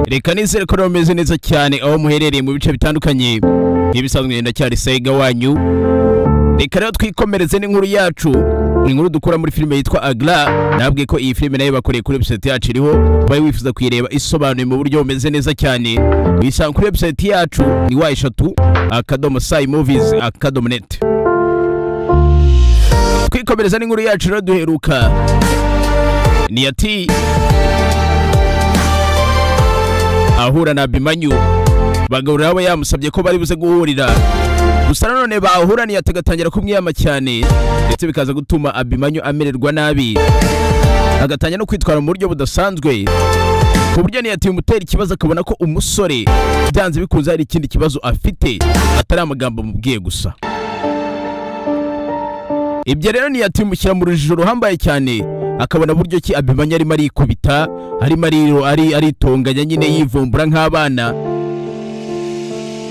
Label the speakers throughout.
Speaker 1: Reka nizere ko rumeze neza cyane aho muherereye mu bice bitandukanye. Ntibisanzwe ndacyari Saiga wanyu. Reka rero twikomereze n'inkuru yacu. Inkuru dukora muri filime yitwa Agla. Nabwiye ko iyi filime nayo bakoreye kuri website yacu iriho. Bayi wifuza kuyireba isobanuye mu buryo bumeze neza cyane. Wisanga kuri website yacu ni y3.movies.net. Twikomereza n'inkuru yacu rero duheruka. Ni ati ahura na Abimanyu bagahurira abo yamusabye ko bari buze guhurira. Gusa none bahura ni atagatangira kumwiyama cyane ndetse bikaza gutuma Abimanyu amererwa nabi, agatangira no kwitwara mu buryo budasanzwe ku buryo ni ati umutera ikibazo akabona ko umusore byanze bikunze hari ikindi kibazo afite atari amagambo mubwiye gusa. Ibyo rero ni ati mushyira mu rujijo ruhambaye cyane, akabona buryo ki Abimanyu arimo arikubita, arimo aritonganya nyine yivumbura nk'abana,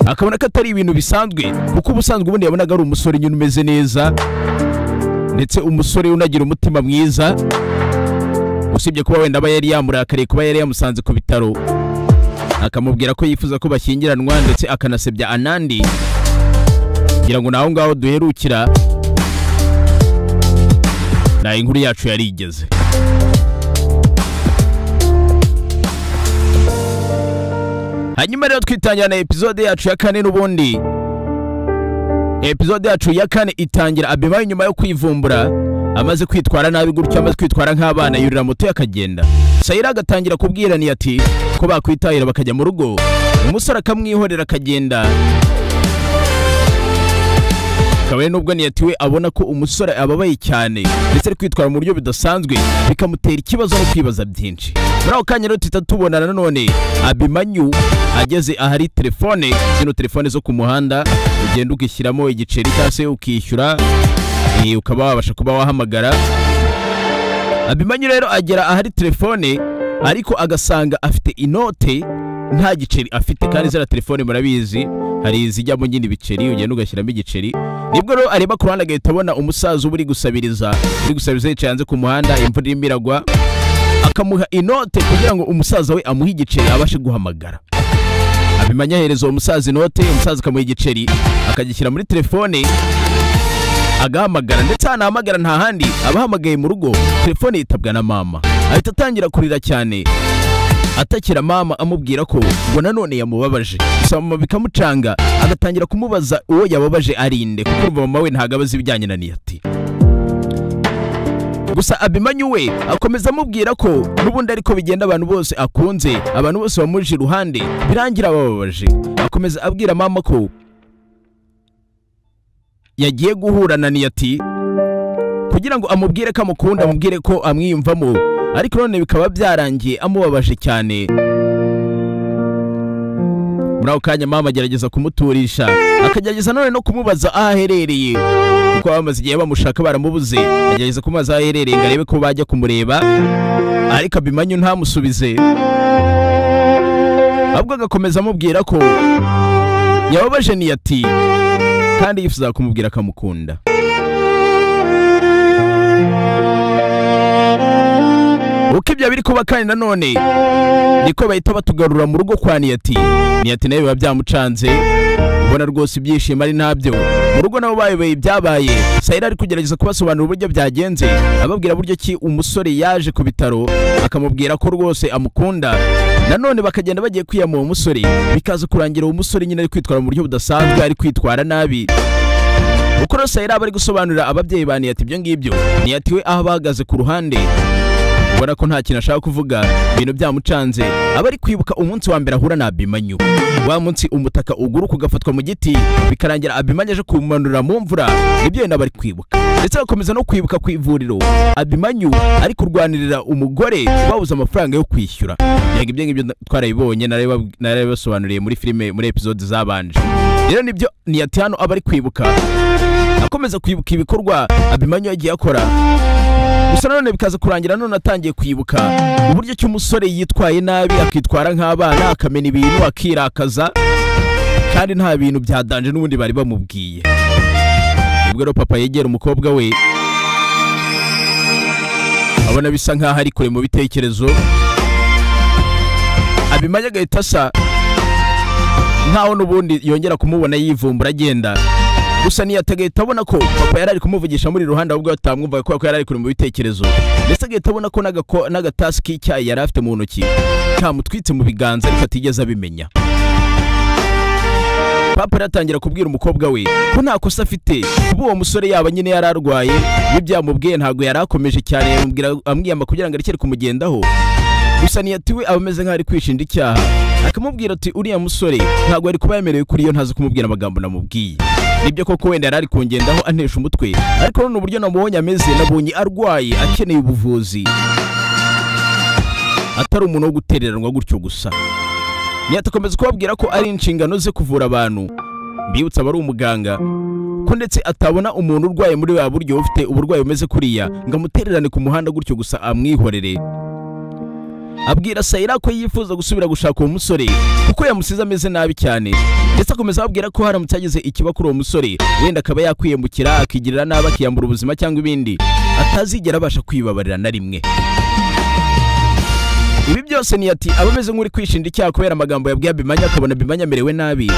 Speaker 1: akabona ko atari ibintu bisanzwe kuko ubusanzwe ubundi yabonaga ari umusore nyine umeze neza ndetse umusore unagira umutima mwiza, usibye kuba wenda aba yari yamurakariye kuba yari yamusanze ku bitaro akamubwira ko yifuza ko bashyingiranwa ndetse akanasebya Anandi. ngira ngo naho ngaho duherukira na inkuru yacu yarigeze. Hanyuma rero twitangira na episode yacu ya 4 n'ubundi. Episode yacu ya 4 itangira Abimanyu nyuma yo kwivumbura, amaze kwitwara nabi gutyo, amaze kwitwara nk'abana, yurira moto yakagenda. Saira agatangira kubwira ni ati ko bakwitahira bakajya mu rugo, umusore akamwihorera akagenda. Kabaye nubwo ni ati we abona ko umusore ababaye cyane ndetse ari kwitwara mu buryo bidasanzwe, bikamutera ikibazo no kwibaza byinshi. Muri aho kanya rero tutatubonana none Abimanyu ageze ahari telefone, zino telefone zo ku muhanda ugenda ugishyiramo igiceri cyase ukishyura ukaba wabasha kuba wahamagara. Abimanyu rero agera ahari telefone ariko agasanga afite inote nta giceri afite, kandi zera telefone murabizi hari izijyamo nyine ibiceri, ugenda ugashyiramo igiceri. Nibwo rero areba ku ruhande agahita abona umusaza uri gusabiriza yicaye hanze ku muhanda, imvura irimo iragwa, akamuha inote kugira ngo umusaza we amuhe igiceri abashe guhamagara. Abimanyu ahereza uwo musaza inote, umusaza akamuha igiceri akagishyira muri telefone agahamagara, ndetse anahamagara nta handi abahamagaye mu rugo, telefone yitabwa na mama. Ahita atangira kurira cyane atakira mama amubwira ko ngo nanone yamubabaje. Gusa mama bikamucanga, agatangira kumubaza uwo yababaje arinde kuko mama we ntago abazi ibijyanye na Niyati. Gusa Abimanyu we akomeza amubwira ko n'ubundi ariko bigenda, abantu bose akunze, abantu bose bamuje iruhande birangira bababaje. Akomeza abwira mama ko yagiye guhura na Niyati kugira ngo amubwire ko amukunda, amubwire ko amwiyumvamo, ariko none bikaba byarangiye amubabaje cyane. Muri aho kanya mama agerageza kumuturisha, akagerageza none no kumubaza aho aherereye kuko bamaze igihe bamushaka baramubuze. Agerageza kumubaza aho aherereye ngo arebe ko bajya kumureba, ariko Abimanyu ntamusubize, ahubwo agakomeza amubwira ko yababaje Niyati kandi yifuza kumubwira ko amukunda. Uko ibyo biri kuba kandi nanone niko bahita batugarura mu rugo kwa Niyati. Niyati nawe biba byamucanze, ubona rwose ibyishimo ari ntabyo. Mu rugo nabo bayoboye ibyabaye. Saira ari kugerageza kubasobanurira uburyo byagenze, ababwira buryo ki umusore yaje ku bitaro akamubwira ko rwose amukunda. Nanone bakagenda bagiye kwiyama uwo musore, bikaza kurangira uwo musore nyine ari kwitwara mu buryo budasanzwe, ari kwitwara nabi. Uko rero Saira bari gusobanurira ababyeyi ba Niyati ibyo ngibyo, Niyati we aho bahagaze ku ruhande ubona ko nta kintu ashaka kuvuga, ibintu byamucanze. Aba ari kwibuka umunsi wa mbere ahura na Abimanyu, wa munsi umutaka uguruka ugafatwa mu giti bikarangira Abimanyu aje kumanurira mu mvura. Ibyo yenda bari kwibuka, ndetse bakomeza no kwibuka ku ivuriro Abimanyu ari kurwanirira umugore babuze amafaranga yo kwishyura. Yego ibyo ngibyo twarabibonye, narabibasobanuriye muri filime muri episode zabanje. Rero nibyo Niyati hano aba ari kwibuka, akomeza kwibuka ibikorwa Abimanyu yagiye akora. Gusa none bikaza kurangira none atangiye kwibuka uburyo cy'umusore yitwaye nabi, akitwara nk'abana, akamena ibintu, akirakaza, kandi nta bintu byadanje n'ubundi bari bamubwiye. Ubwo rero papa yegera umukobwa we, abona bisa nkaho ari kure mu bitekerezo. Abimanya agahita asa nkaho n'ubundi yongera kumubona yivumbura agenda. Gusa agahita abona ko papa yari ari kumuvugisha muri ruhande ahubwo atamwumvaga ko yari ari kuri mu bitekerezo, ndetse agahita abona ko n'agatasi k'icyayi yari afite mu ntoki kamutwitse mu biganza ariko atigeze abimenya. Papa aratangira kubwira umukobwa we ko nta kosa afite, kuba uwo musore yaba nyine yari arwaye, ibi byamubwiye ntabwo yari akomeje cyane, amwiyama kugira ngo arekere kumugendaho. Gusa we aba ameze nk'aho ari kwishinja icyaha, akamubwira ati uriya musore ntabwo ari kuba yemerewe kuri yo, ntazi kumubwira amagambo namubwiye. Nibyo koko wenda yari ari kungendaho antesha umutwe, ariko none uburyo namubonye ameze, nabonye arwaye akeneye ubuvuzi, atari umuntu wo gutereranwa gutyo gusa. Niyatakomeza kubabwira ko ari inshingano ze kuvura abantu, mbibutsa abari umuganga ko ndetse atabona umuntu urwaye muri wa buryo ufite uburwayi bumeze kuriya ngo amutererane ku muhanda gutyo gusa amwihorere. Abwira Sayira ko yifuza gusubira gushaka uwo musore kuko yamusize ameze nabi cyane, ndetse akomeza ababwira ko haramutse yagize ikiba kuri uwo musore wenda akaba yakwiyambukira akigirira nabi akiyambura ubuzima cyangwa ibindi, atazigera abasha kwibabarira na rimwe. Ibi byose aba ameze nk'uri kwishinja icyaha kubera amagambo yabwiye Abimanya, akabona Abimanya amerewe nabi.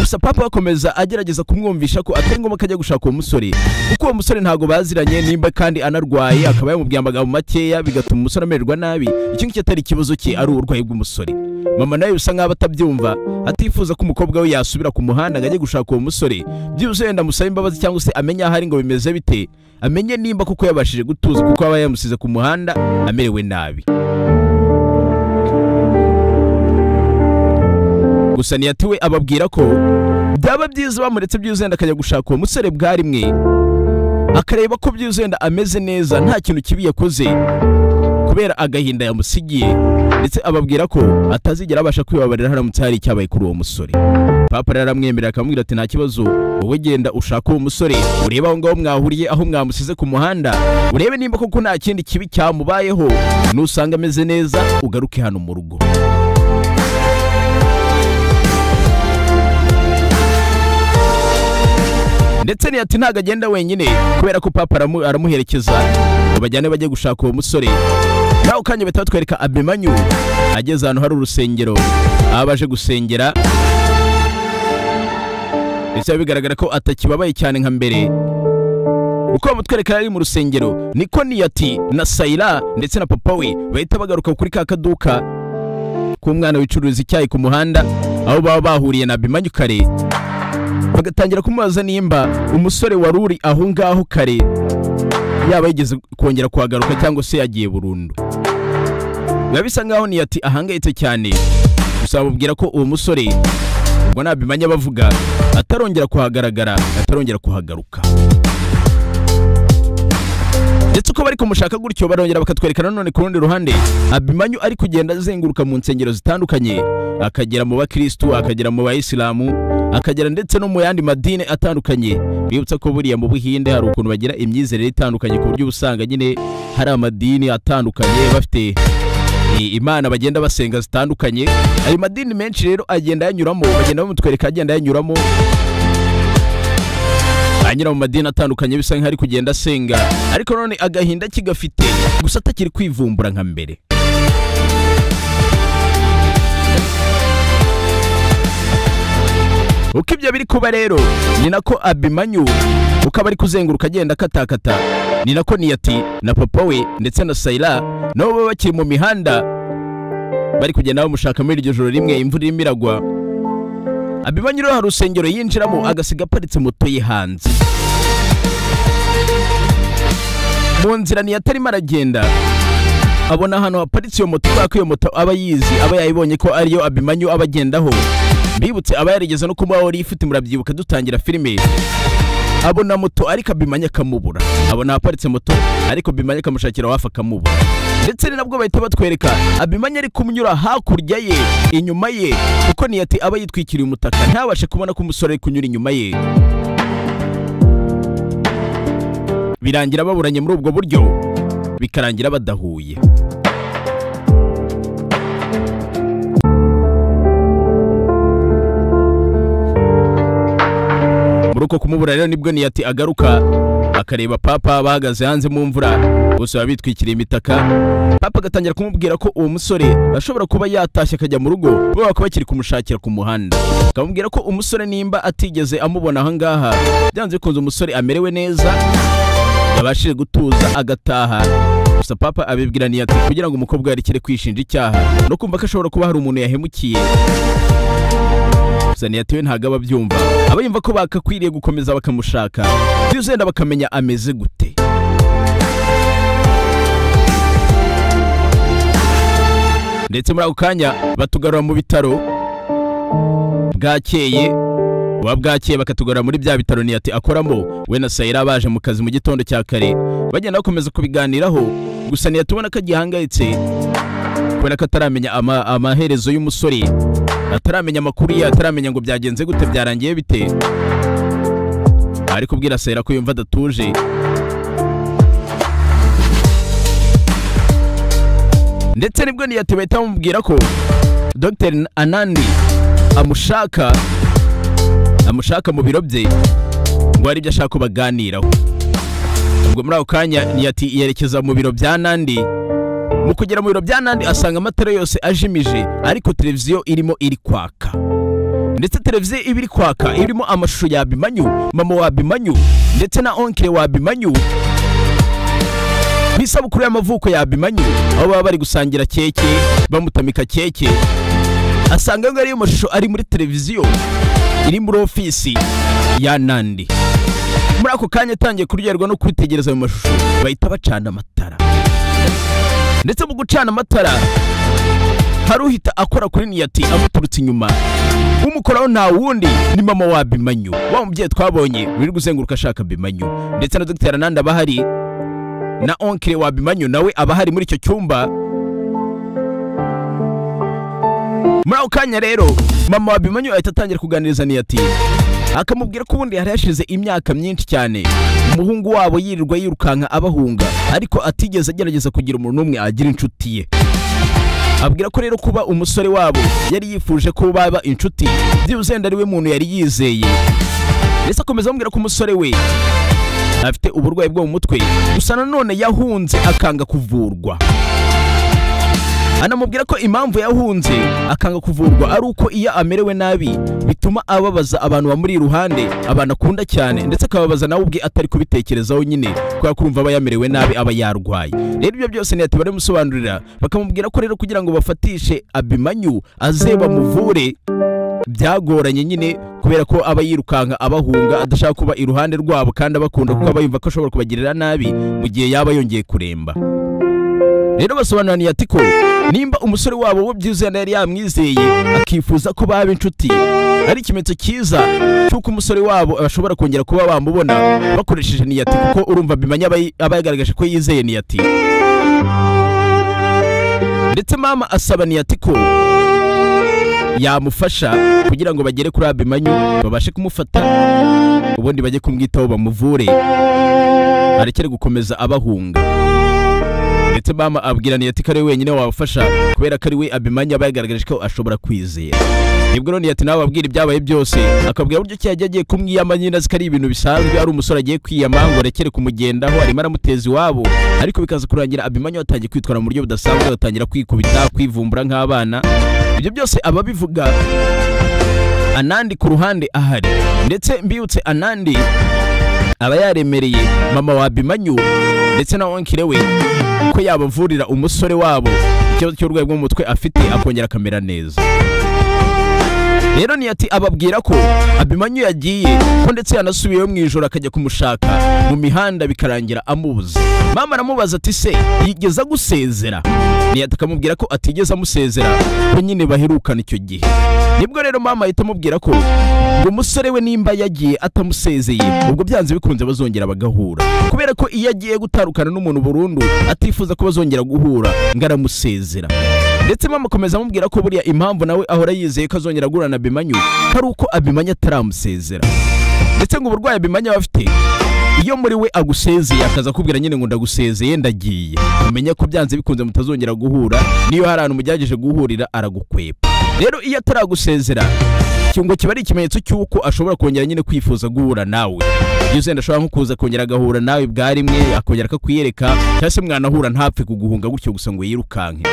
Speaker 1: Gusa papa akomeza agerageza kumwumvisha ko atari ngombwa akajya gushaka uwo musore kuko uwo musore ntago baziranye, nimba kandi anarwaye akaba yamubwiye amagambo makeya bigatuma umusore amererwa nabi. Icyo ngicyo atari ikibazo cye, ari uburwayi bw'umusore. Mama nawe bisa nk'aho atabyumva, atifuza ko umukobwa we yasubira ku muhanda ngo ajye gushaka uwo musore, byuzuye wenda amusaba imbabazi cyangwa se amenye aho ari ngo bimeze bite, amenye nimba kuko yabashije gutuza kuko aba yamusize ku muhanda amerewe nabi. Gusa we ababwira ko byaba byiza bamuretse byuzuye akajya gushaka uwo musore bwa rimwe, akareba ko byuzuye ameze neza nta kintu kibi yakoze kubera agahinda yamusigiye, ndetse ababwira ko atazigera abasha kwibabarira haramutse hari icyabaye kuri uwo musore. Papa rero aramwemerera akamubwira ati nta kibazo, wowe genda ushaka uwo musore, urebe aho ngaho mwahuriye, aho mwamusize ku muhanda, urebe nimba koko nta kindi kibi cyamubayeho, nusanga ameze neza ugaruke hano mu rugo. Ndetse ntago agenda wenyine kubera ko papa aramuherekeza ngo bajyane bajye gushaka uwo musore. Naho kanya bahita batwereka Abimanyu ageze ahantu hari urusengero aho baje gusengera, ndetse bigaragara ko atakibabaye cyane nka mbere. Uko bamutwereka ari mu rusengero niko Niyati na Sayira ndetse na papa we bahita bagaruka kuri ka kaduka k'umwana wicuruza icyayi ku muhanda aho baba bahuriye na Abimanyu kare, bagatangira kumubaza nimba umusore wari uri aho ngaho kare yaba yigeze kongera kuhagaruka cyangwa se yagiye burundu. Biba bisa nkaho Niyati ahangayitse cyane, gusa bamubwira ko uwo musore ubwo Abimanya bavuga atarongera kuhagaragara, atarongera kuhagaruka. Ndetse uko bari kumushaka gutyo barongera bakatwereka nanone ku rundi ruhande Abimanyu ari kugenda azenguruka mu nsengero zitandukanye, akagera mu bakristu, akagera mu bayisilamu, akagera ndetse no mu yandi madini atandukanye. Bibutsa ko buriya mu Buhinde hari ukuntu bagira imyizerere itandukanye ku buryo usanga nyine hari amadini atandukanye bafite imana bagenda basenga zitandukanye. Ayo madini menshi rero agenda yanyuramo, bagenda bamutwereka agenda yanyuramo, anyura mu madini atandukanye bisa nk'ari kugenda asenga, ariko none agahinda kigafite gusa atakiri kwivumbura nka mbere. Uko ibyo biri kuba rero ni nako Abimanyu ukaba ari kuzenguruka agenda katakata, ni nako Niyati na papa we ndetse na Sayira nabo baba bakiri mu mihanda bari kugenda bamushaka muri iryo joro rimwe imvura irimo iragwa. Abimanyu rero hari urusengero yinjiramo agasiga aparitse moto ye hanze. Mu nzira Niyati arimo aragenda abona ahantu haparitse iyo moto, kubera ko iyo moto aba yizi, aba yayibonye ko ariyo Abimanyu aba agendaho. Mbibutse aba yarigeze no kuba wari ifite, murabyibuka dutangira filime, abona moto ariko Abimanyu akamubura, abona haparitse moto ariko Abimanyu akamushakira wafa akamubura. Ndetse ni nabwo bahita batwereka Abimanyu ari kumnyura hakurya ye, inyuma ye, kuko Niyati aba yitwikiriye umutaka ntabashe kubona ko umusore ari kunyura inyuma ye. Birangira baburanye muri ubwo buryo, bikarangira badahuye. Muri uko kumubura rero nibwo Niyati agaruka akareba papa bahagaze hanze mu mvura, bose babitwikiriye imitaka. Papa agatangira kumubwira ko uwo musore ashobora kuba yatashye akajya mu rugo bo bakaba bakiri kumushakira ku muhanda. Akamubwira ko umusore nimba atigeze amubona aha ngaha byanze bikunze umusore amerewe neza yabashije gutuza agataha. Gusa papa abibwira Niyati kugira ngo umukobwa yarekere kwishinja icyaha no kumva ko ashobora kuba hari umuntu yahemukiye. Gusa Niyati we ntago ababyumva, aba yumva ko bakakwiriye gukomeza bakamushaka byuzenda bakamenya ameze gute. Ndetse muri ako kanya batugarura mu bitaro bwakeye. Bwakeye bakatugarura muri bya bitaro Niyati akoramo we na Sayira baje mu kazi mu gitondo cya kare bagenda bakomeza kubiganiraho. Gusa Niyati ubona ko agihangayitse kubera ko ataramenya amaherezo y'umusore, ataramenya amakuru ye, ataramenya ngo byagenze gute, byarangiye bite. Ari kubwira Sayira ko yumva adatuje. Ndetse nibwo Niyati bahita bamubwira ko Dr. Anandi amushaka mu biro bye ngo hari ibyo ashaka ko baganiraho. Ubwo muri ako kanya Niyati yerekeza mu biro bya Nandi. Mu kugera mu biro bya Nandi asanga amatara yose ajimije ariko televiziyo irimo iri kwaka. Ndetse televiziyo iri kwaka irimo amashusho ya Abimanyu, mama wa Abimanyu ndetse na onkire wa Abimanyu. Bisabukuru y'amavuko ya Abimanyu aho baba bari gusangira keke bamutamika keke. Asanga ngo ari amashusho ari muri televiziyo iri muri ofisi ya Nandi. Muri ako kanya atangiye kuryoherwa no kwitegereza ayo mashusho bahita bacana amatara. Ndetse mu gucana amatara hari uhita akora kuri Niyati amuturutse inyuma. Umukoraho nta wundi ni mama wa Abimanyu, wa mubyeyi twabonye uri guzenguruka ashaka Abimanyu. Ndetse na Dr. Anandi abahari na onkire wa Abimanyu nawe abahari muri icyo cyumba. Muri ako kanya rero mama wa Abimanyu ahita atangira kuganiriza Niyati akamubwira ko ubundi yari yashize imyaka myinshi cyane umuhungu wabo yirirwa yirukanka abahunga ariko atigeze agerageza kugira umuntu n'umwe agira inshuti ye. Abwira ko rero kuba umusore wabo yari yifuje ko baba inshuti byuzenda ari we muntu yari yizeye. Ndetse akomeza amubwira ko umusore we afite uburwayi bwo mu mutwe gusa nanone yahunze akanga kuvurwa. Anamubwira ko impamvu yahunze akanga kuvurwa ari uko iyo amerewe nabi bituma ababaza abantu bamuri iruhande, abantu akunda cyane, ndetse akababaza nawe ubwe atari kubitekerezaho nyine kubera ko urumva aba yamerewe nabi, aba yarwaye. Rero ibyo byose Niyati baramusobanurira bakamubwira ko rero kugira ngo bafatishe Abimanyu aze bamuvure byagoranye nyine kubera ko aba yirukanka abahunga adashaka kuba iruhande rwabo kandi abakunda kuko aba yumva ko ashobora kubagirira nabi mu gihe yaba yongeye kuremba. Rero basobanura Niyati ko nimba umusore wabo wo byuzenda yari yamwizeye akifuza ko baba inshuti ari ikimenyetso cyiza cy'uko umusore wabo ashobora kongera kuba bamubona bakoresheje Niyati, kuko urumva Abimanyu aba yagaragaje ko yizeye Niyati. Ndetse mama asaba Niyati ko yamufasha kugira ngo bagere kuri Abimanyu babashe kumufata ubundi bajye kumwitaho bamuvure arekere gukomeza abahunga. Ndetse mama abwira Niyati ko ari wenyine wabafasha kubera ko ari we Abimanyu aba yagaragaje ko ashobora kwizera. Nibwo rero Niyati nawe abwira ibyabaye byose akabwira buryo ki yagiye kumwiyama nyine zikari ibintu bisanzwe ari umusore agiye kwiyama ngo arekere kumugendaho arimo aramuteza iwabo, ariko bikaza kurangira Abimanyu atangiye kwitwara mu buryo budasanzwe agatangira kwikubita kwivumbura nk'abana. Ibyo byose ababivuga Anandi ku ruhande ahari. Ndetse mbibutse Anandi aba yaremereye mama wa Abimanyu ndetse na onkire we ko yabavurira umusore wabo ikibazo cy'uburwayi bwo mu mutwe afite akongera akamera neza. Rero Niyati ababwira ko Abimanyu yagiye ko ndetse yanasubiyeyo mu ijoro akajya kumushaka mu mihanda bikarangira amubuze. Mama aramubaza ati se yigeza gusezera? Niyati akamubwira ko atigeze amusezera ko nyine baherukana icyo gihe. Nibwo rero mama ahita amubwira ko ngo umusore we nimba yagiye atamusezeye ubwo byanze bikunze bazongera bagahura, kubera ko iyo agiye gutarukana n'umuntu burundu atifuza ko bazongera guhura ngaramusezera. Ndetse mama akomeza amubwira ko buriya impamvu nawe ahora yizeye ko azongera guhura na Abimanyu ari uko Abimanyu ataramusezera. Ndetse ngo uburwayi Abimanyu afite iyo muri we agusezeye akaza kubwira nyine ngo ndagusezeye ndagiye, umenya ko byanze bikunze mutazongera guhura, niyo hari ahantu mujyageje guhurira aragukwepa. rero iyo ataragusezera cyungo kiba ari ikimenyetso cy'uko ashobora kongera nyine kwifuza guhura nawe. iyo senda ashobora nko kuza kongera agahura nawe bwa rimwe akongera akakwiyereka cyangwa se mwanahura ntapfe kuguhunga gutyo gusa ngo yirukanke.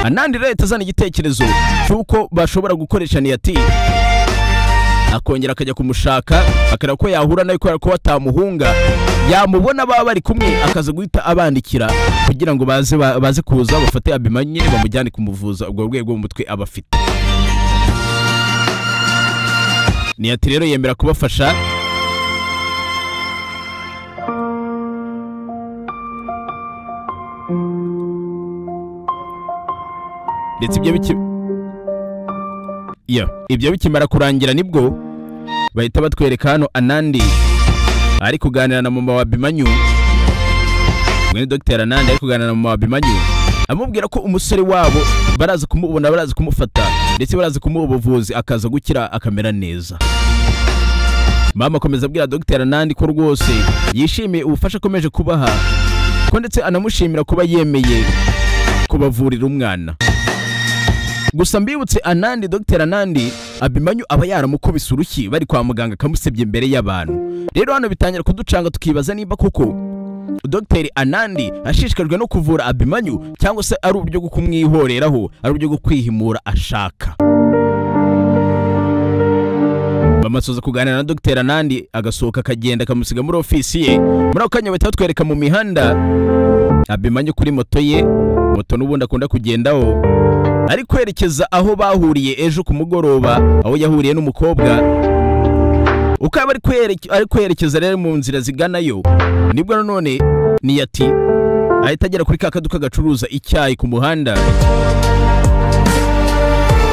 Speaker 1: Anandi leta zana igitekerezo cy'uko bashobora gukoresha Niyati akongera akajya kumushaka akara ko yahura nawe ko atamuhunga yamubona baba bari kumwe akaza guhita abandikira kugira ngo baze kuza bafate Abimanyu nyine bamujyane kumuvuza ubwo rwego mu mutwe abafite. Niyati rero yemera kubafasha ndetse ibyo bikimara kurangira nibwo bahita batwereka hano Anandi ari kuganira na mama wa Abimanyu. Mwene Dr. Anandi ari kuganira na mama wa Abimanyu amubwira ko umusore wabo baraza kumubona baraza kumufata ndetse baraza kumuha ubuvuzi akaza gukira akamera neza. Mama akomeza abwira Dr. Anandi ko rwose yishimiye ubufasha akomeje kubaha ko ndetse anamushimira kuba yemeye kubavurira umwana. Gusa mbibutse Anandi Dr. Anandi Abimanyu aba yaramukubise urushyi bari kwa muganga kamusebye imbere y'abantu. Rero hano bitangira kuducanga tukibaza niba koko Dr. Anandi ashishikajwe no kuvura Abimanyu cyangwa se ari uburyo bwo kumwihoreraho, ari uburyo bwo kwihimura ashaka. Bamasoza kuganira na Dr. Anandi agasohoka akagenda akamusiga muri ofisi ye. Muri ako kanya bahita batwereka mu mihanda Abimanyu kuri moto ye, moto n'ubundi akunda kugendaho ari kwerekeza aho bahuriye ejo ku mugoroba, aho yahuriye n'umukobwa. Ukaba ari kwerekeza rero mu nzira ziganayo nibwo nanone Niyati ahita agera kuri ka kaduka gacuruza icyayi ku muhanda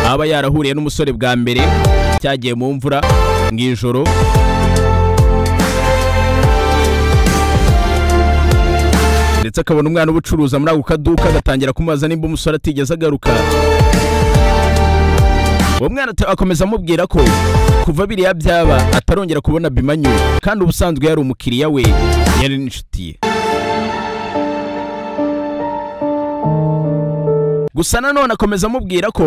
Speaker 1: aba yarahuriye n'umusore bwa mbere cyagiye mu mvura mw'ijoro. Ndetse akabona umwana ubucuruza muri ako kaduka agatangira kumubaza nimba umusore atigeze agaruka. Uwo mwana akomeza amubwira ko kuva biriya byaba atarongera kubona Abimanyu kandi ubusanzwe yari umukiriya we yari n'inshuti ye. Gusa nanone akomeza amubwira ko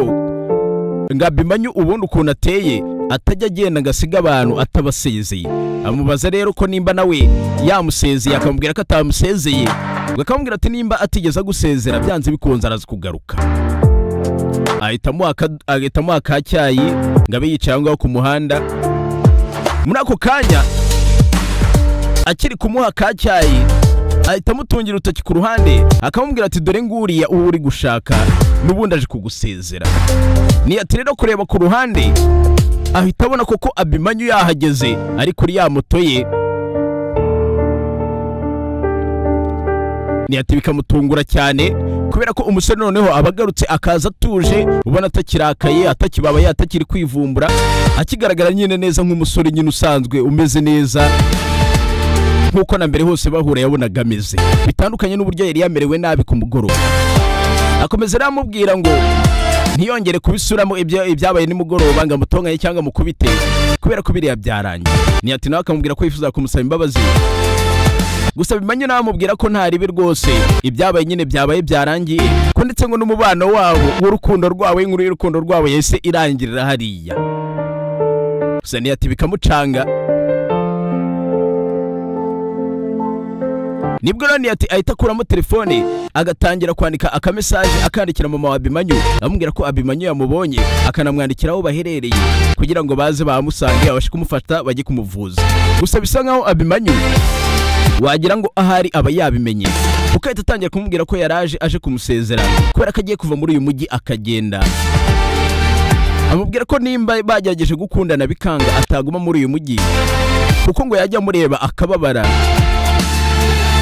Speaker 1: ngo Abimanyu ubundi ukuntu ateye atajya agenda ngasiga abantu atabasezeye. Amubaza rero ko nimba nawe yamusezeye akamubwira ko atamusezeye, akamubwira ati nimba atigeze agusezera byanze bikunze araza kugaruka. Ahitamo akacyayi ngo abe yicaye aho ngaho ku muhanda. Muri ako kanya akiri kumuha akacyayi ahita amutungira urutoki ku ruhande akamubwira ati dore nguriya uwo uri gushaka n'ubundi aje kugusezera. Niyati rero kureba ku ruhande ahita abona koko Abimanyu yahageze ari kuri ya moto ye. Niyati bikamutungura cyane kubera ko umusore noneho abagarutse akaza atuje, ubona atakirakaye atakibabaye atakiri kwivumbura, akigaragara nyine neza nk'umusore nyine usanzwe umeze neza nkuko na mbere hose bahura yabonaga ameze, bitandukanye n'uburyo yari yamerewe nabi ku mugoroba. Akomeza aramubwira ngo ntiyongere kubisuramo ibyabaye nimugoroba ngo amutonganye cyangwa mukubite kubera ko biriya byarangiye. Niyati nawe akamubwira ko yifuza kumusaba imbabazi. Gusa Abimanyu nawe amubwira ko nta ribi rwose ibyabaye nyine byabaye byarangiye, ko ndetse ngo n'umubano wabo w'urukundo rwabo inkuru y'urukundo rwabo yese irangirira hariya. Gusa Niyati bikamucanga. Nibwo Niyati ahita akuramo telefone agatangira kwandika akamesaje akandikira mama wa Abimanyu amubwira ko Abimanyu yamubonye akanamwandikira aho baherereye kugira ngo baze bamusange abashe kumufata bajye kumuvuza. Gusa bisa nkaho Abimanyu wagira ngo ahari aba yabimenye kuko ahita atangira kumubwira ko yaraje aje kumusezera kubera ko agiye kuva muri uyu mujyi akagenda. Amubwira ko nimba bagerageje gukundana bikanga ataguma muri uyu mujyi kuko ngo yajya mureba akababara.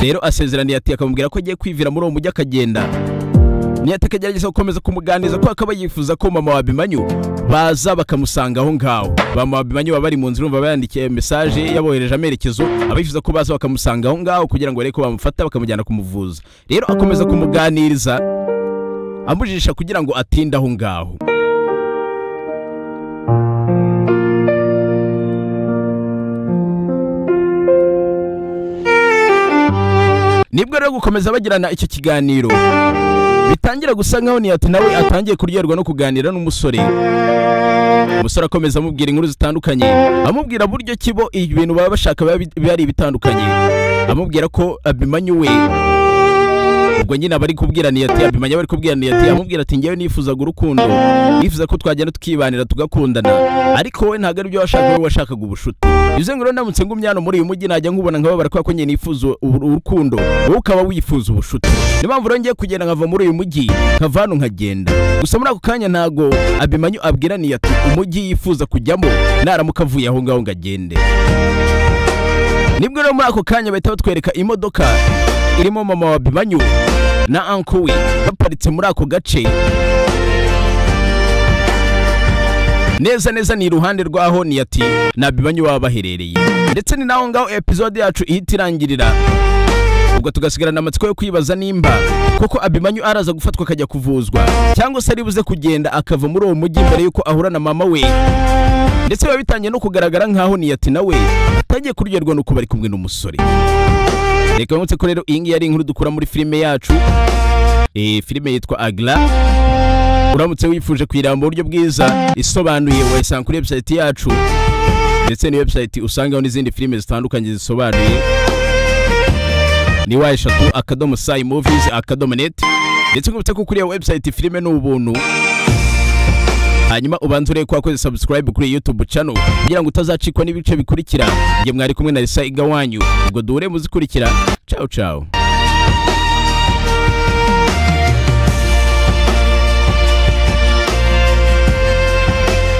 Speaker 1: Rero asezerana Niyati akamubwira ko agiye kwivira muri uwo mujyi akagenda. Niyati akagerageza gukomeza kumuganiriza ko akaba yifuza ko mama wa Abimanyu baza bakamusanga aho ngaho. Mama wa Abimanyu baba bari mu nzira urumva bayandikiye message yabohereje amerekezo abifuza ko baza bakamusanga aho ngaho kugira ngo bareke bamufata bakamujyana kumuvuza. Rero akomeza kumuganiriza amujisha kugira ngo atinde aho ngaho. Nibwo rero gukomeza bagirana icyo kiganiro bitangira gusa nkaho Niyati nawe atangiye kuryoherwa no kuganira n'umusore. Umusore akomeza amubwira inkuru zitandukanye, amubwira buryo kibo ibintu baba bashaka bari bitandukanye, amubwira ko Abimanyu we ubwo nyine abari kubwira Niyati, Abimanyu bari kubwira Niyati, amubwira ati ngewe nifuzaga urukundo, nifuza ko twagenda tukibanira tugakundana, ariko we ntago ari byo washaka, we washakaga ubushuti. Bivuze ngo ndamutse ngumyano muri uyu mujyi najya nkubona nkababara ko nyine nifuza urukundo, wowe ukaba wifuza ubushuti. Niyo mpamvu rero ngiye kugenda nkava muri uyu mujyi nkava hano nkagenda. Gusa muri ako kanya ntago Abimanyu abwira Niyati umujyi yifuza kujyamo naramuka avuye aho ngaho ngagende. Nibwo rero muri ako kanya bahita batwereka imodoka irimo mama wa Abimanyu na uncle we baparitse muri ako gace. Neza ni iruhande rwaho Niyati na Abimanyu baba baherereye, ndetse ni naho ngaho episode yacu ihita irangirira. Ubwo tugasigarana amatsiko yo kwibaza nimba koko Abimanyu araza gufatwa akajya kuvuzwa, cyangwa se ari buze kugenda akava muri uwo mujyi mbere yuko ahura na mama we. Ndetse biba bitangiye no kugaragara nkaho Niyati nawe atagiye kuryoherwa nuko bari kumwe n'umusore. Reka nkutse ko rero iyi ngiyi ari inkuru dukura muri filime yacu, filime yitwa Agla. Uramutse wifuje kuyireba mu buryo bwiza isobanuye, wayisanga kuri website yacu, ndetse ni website usangaho n'izindi filime zitandukanye zisobanuye, ni wa3.movies.net. ndetse nkubitse ko kuri iyo website filime n'ubuntu. Hanyuma ubanze urebe ko wakoze subscribe kuri YouTube channel kugira ngo utazacikwa n'ibice bikurikira. Nge mwari kumwe na Lisa Igawanyu, ubwo duhure muzikurikira. Ciao ciao.